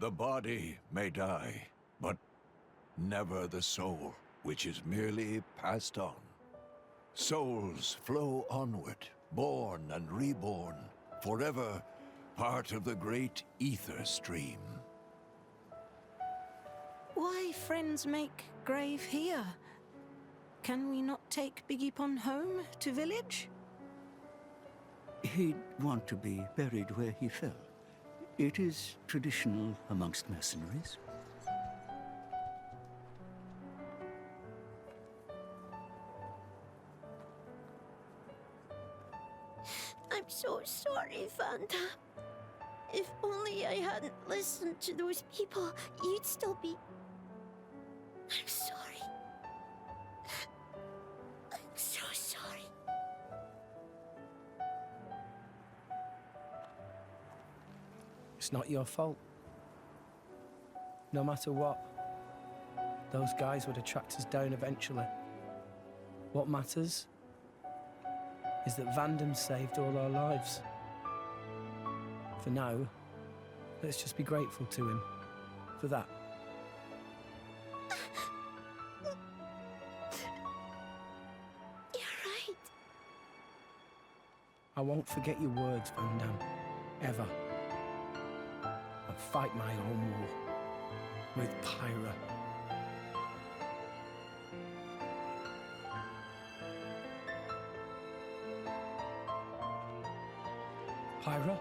The body may die, but never the soul, which is merely passed on. Souls flow onward, born and reborn, forever part of the great ether stream. Why friends make grave here? Can we not take Biggie home to village? He'd want to be buried where he fell. It is traditional amongst mercenaries. I'm so sorry, Vanda. If only I hadn't listened to those people, you'd still be... I'm sorry. I'm so sorry. It's not your fault. No matter what, those guys would have tracked us down eventually. What matters is that Vandam saved all our lives. For now, let's just be grateful to him for that. You're right. I won't forget your words, Vandam. Ever. I'll fight my own war with Pyra. Pyra?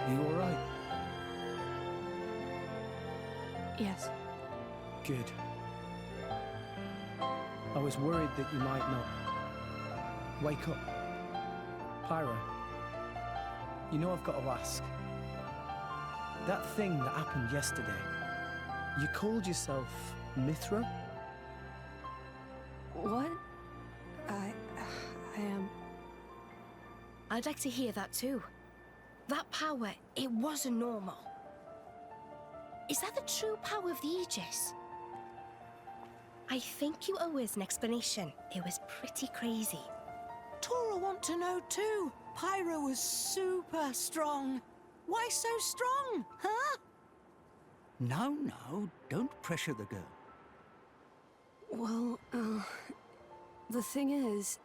You all right? Yes. Good. I was worried that you might not. Wake up. Pyra, you know I've got to ask. That thing that happened yesterday, you called yourself Mithra? What? I am... I'd like to hear that too. That power, it wasn't normal. Is that the true power of the Aegis? I think you owe us an explanation. It was pretty crazy. Tora want to know too. Pyro was super strong. Why so strong, huh? No, don't pressure the girl. Well, the thing is...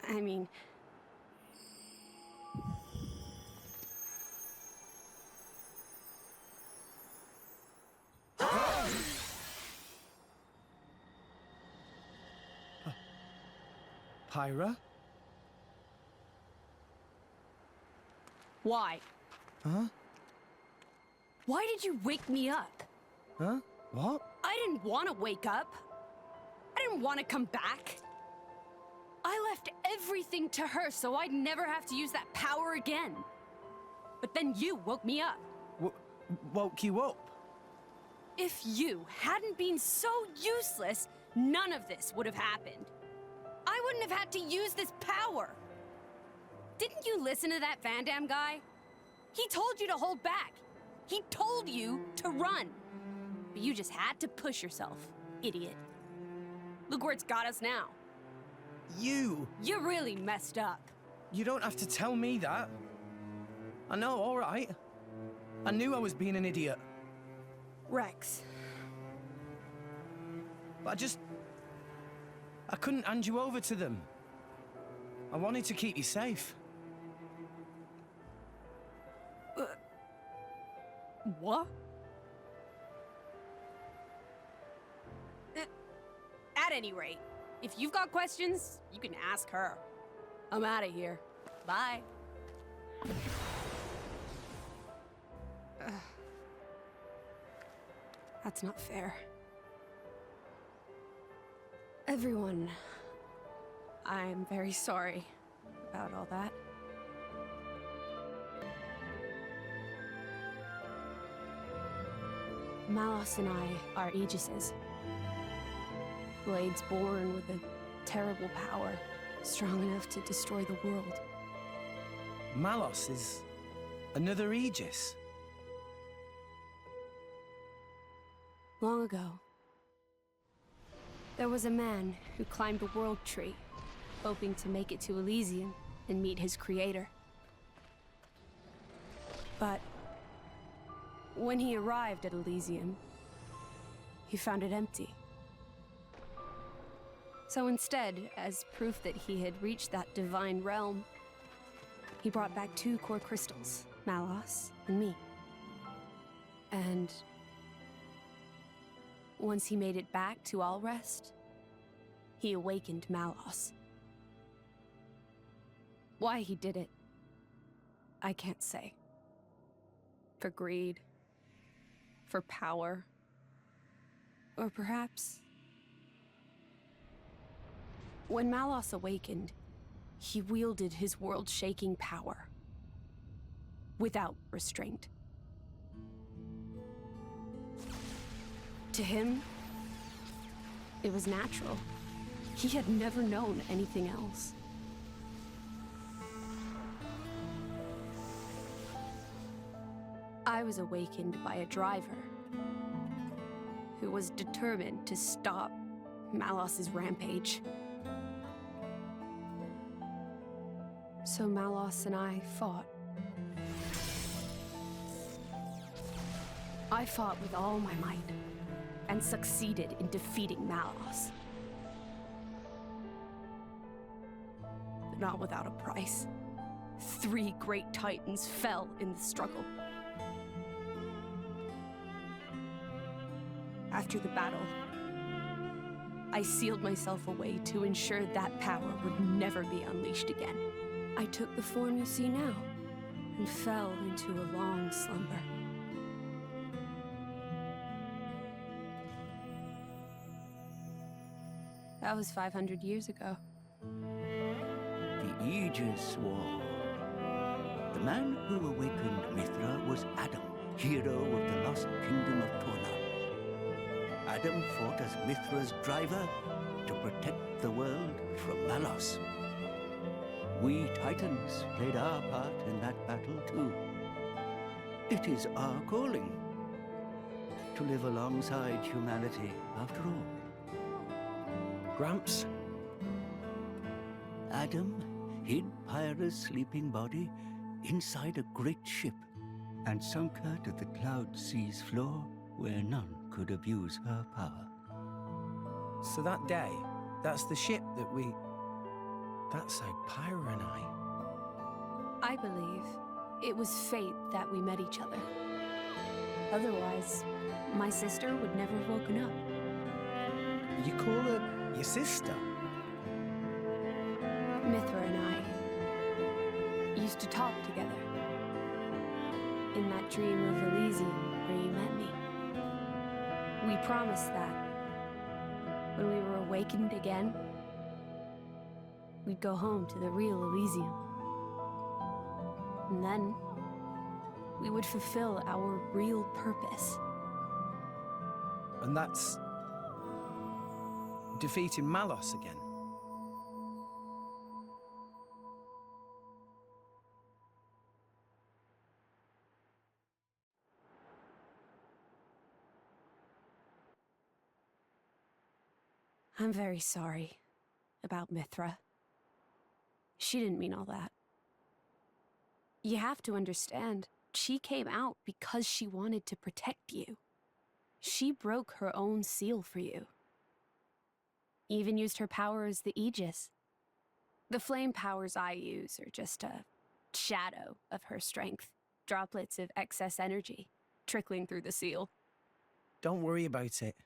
I mean... Pyra? Why? Huh? Why did you wake me up? Huh? What? I didn't want to wake up. I didn't want to come back. I left everything to her so I'd never have to use that power again. But then you woke me up. Woke you up? If you hadn't been so useless, none of this would have happened. I wouldn't have had to use this power. Didn't you listen to that Vandam guy? He told you to hold back. He told you to run. But you just had to push yourself, idiot. Look where it's got us now. You really messed up. You don't have to tell me that. I know, all right. I knew I was being an idiot. Rex. But I couldn't hand you over to them. I wanted to keep you safe. What? At any rate, if you've got questions, you can ask her. I'm out of here. Bye. That's not fair. Everyone, I'm very sorry about all that. Malos and I are Aegises. Blades born with a terrible power, strong enough to destroy the world. Malos is another Aegis. Long ago, there was a man who climbed the world tree, hoping to make it to Elysium and meet his creator. But when he arrived at Elysium, he found it empty. So instead, as proof that he had reached that divine realm, he brought back 2 core crystals, Malos and me. And once he made it back to Allrest, he awakened Malos. Why he did it, I can't say. For greed, for power, or perhaps... When Malos awakened, he wielded his world-shaking power without restraint. To him, it was natural. He had never known anything else. I was awakened by a driver who was determined to stop Malos's rampage. So Malos and I fought. I fought with all my might, and succeeded in defeating Malos. But not without a price. 3 great titans fell in the struggle. After the battle, I sealed myself away to ensure that power would never be unleashed again. I took the form you see now, and fell into a long slumber. That was 500 years ago. The Aegis War. The man who awakened Mithra was Adam, hero of the lost kingdom of Torna. Adam fought as Mithra's driver to protect the world from Malos. We Titans played our part in that battle too. It is our calling to live alongside humanity after all. Gramps? Adam hid Pyra's sleeping body inside a great ship and sunk her to the cloud sea's floor where none could abuse her power. So that day, that's the ship that we... That's how Pyra and I believe it was fate that we met each other. Otherwise, my sister would never have woken up. You call her your sister? Mithra and I used to talk together. In that dream of Elysium where you met me. We promised that when we were awakened again, we'd go home to the real Elysium. And then we would fulfill our real purpose. And that's... defeating Malos again? I'm very sorry about Mithra. She didn't mean all that. You have to understand, she came out because she wanted to protect you. She broke her own seal for you. Even used her power as the Aegis. The flame powers I use are just a shadow of her strength. Droplets of excess energy trickling through the seal. Don't worry about it.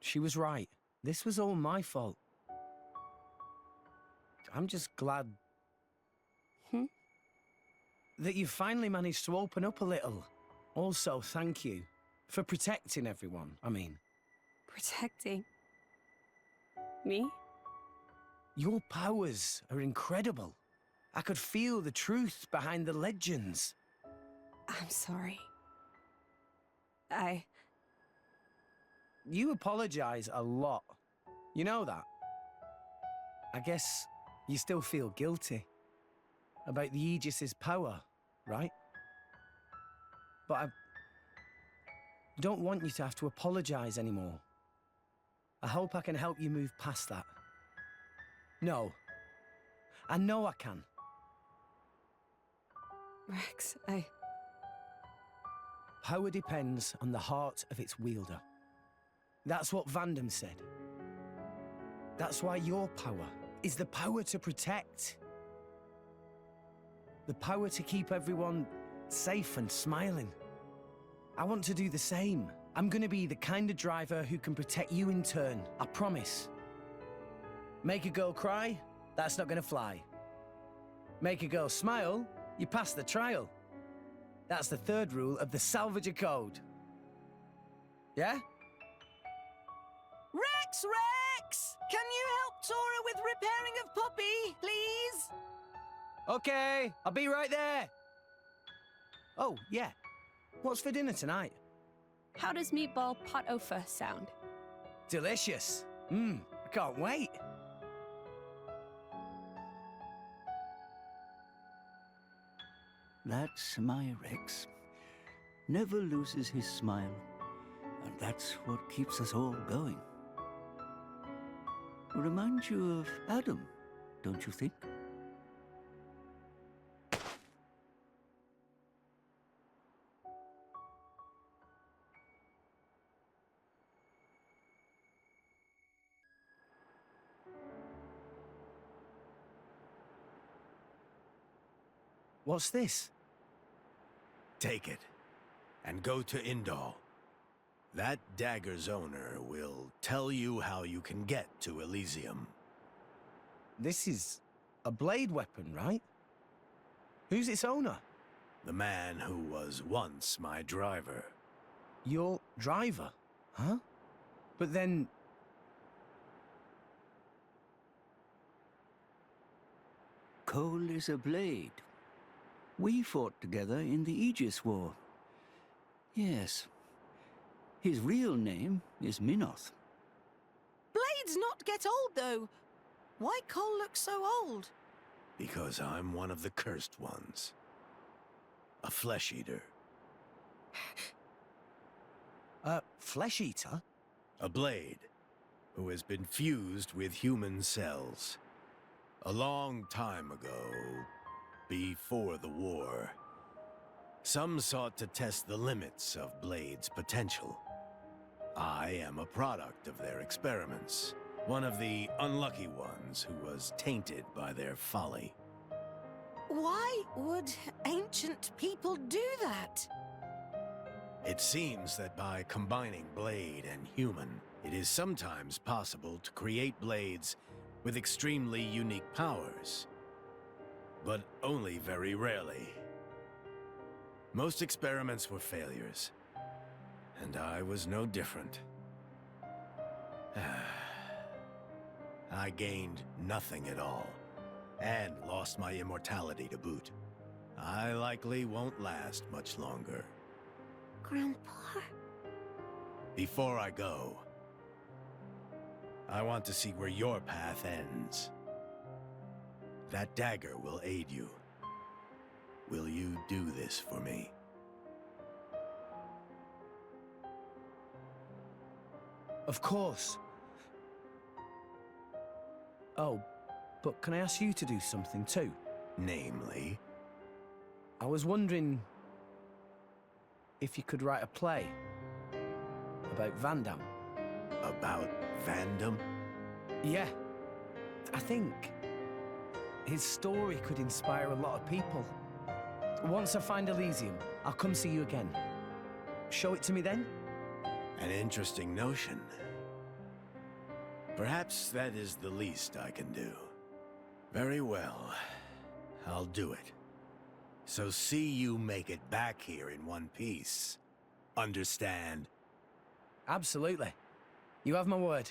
She was right. This was all my fault. I'm just glad... that you finally managed to open up a little. Also, thank you for protecting everyone, I mean. Protecting? Me? Your powers are incredible. I could feel the truth behind the legends. I'm sorry. You apologize a lot. You know that? I guess you still feel guilty about the Aegis's power, right? But I don't want you to have to apologize anymore. I hope I can help you move past that. No. I know I can. Rex, Power depends on the heart of its wielder. That's what Vandam said. That's why your power is the power to protect. The power to keep everyone safe and smiling. I want to do the same. I'm gonna be the kind of driver who can protect you in turn, I promise. Make a girl cry? That's not gonna fly. Make a girl smile? You pass the trial. That's the third rule of the Salvager Code. Yeah? Rex! Can you help Tora with repairing of Poppy, please? Okay, I'll be right there. Oh, yeah. What's for dinner tonight? how does meatball pot au feu sound? Delicious. I can't wait. That's my Rex. Never loses his smile. And that's what keeps us all going. Reminds you of Adam, don't you think? What's this? Take it, and go to Indal. That dagger's owner will tell you how you can get to Elysium. This is a blade weapon, right? Who's its owner? The man who was once my driver. Your driver, huh? But then... Cole is a blade. We fought together in the Aegis War. Yes. His real name is Minoth. Blades not get old, though. Why Cole look so old? Because I'm one of the cursed ones. A flesh eater. Flesh eater? A blade who has been fused with human cells. A long time ago, before the war, some sought to test the limits of Blade's potential. I am a product of their experiments, one of the unlucky ones who was tainted by their folly. Why would ancient people do that? It seems that by combining Blade and human, it is sometimes possible to create blades with extremely unique powers. But only very rarely. Most experiments were failures, and I was no different. I gained nothing at all, and lost my immortality to boot. I likely won't last much longer. Grandpa? Before I go, I want to see where your path ends. That dagger will aid you. Will you do this for me? Of course. Oh, but can I ask you to do something too? Namely? I was wondering if you could write a play about Vandam. About Vandam? Yeah, I think his story could inspire a lot of people. Once I find Elysium, I'll come see you again. Show it to me then? An interesting notion. Perhaps that is the least I can do. Very well. I'll do it. So see you make it back here in one piece. Understand? Absolutely. You have my word.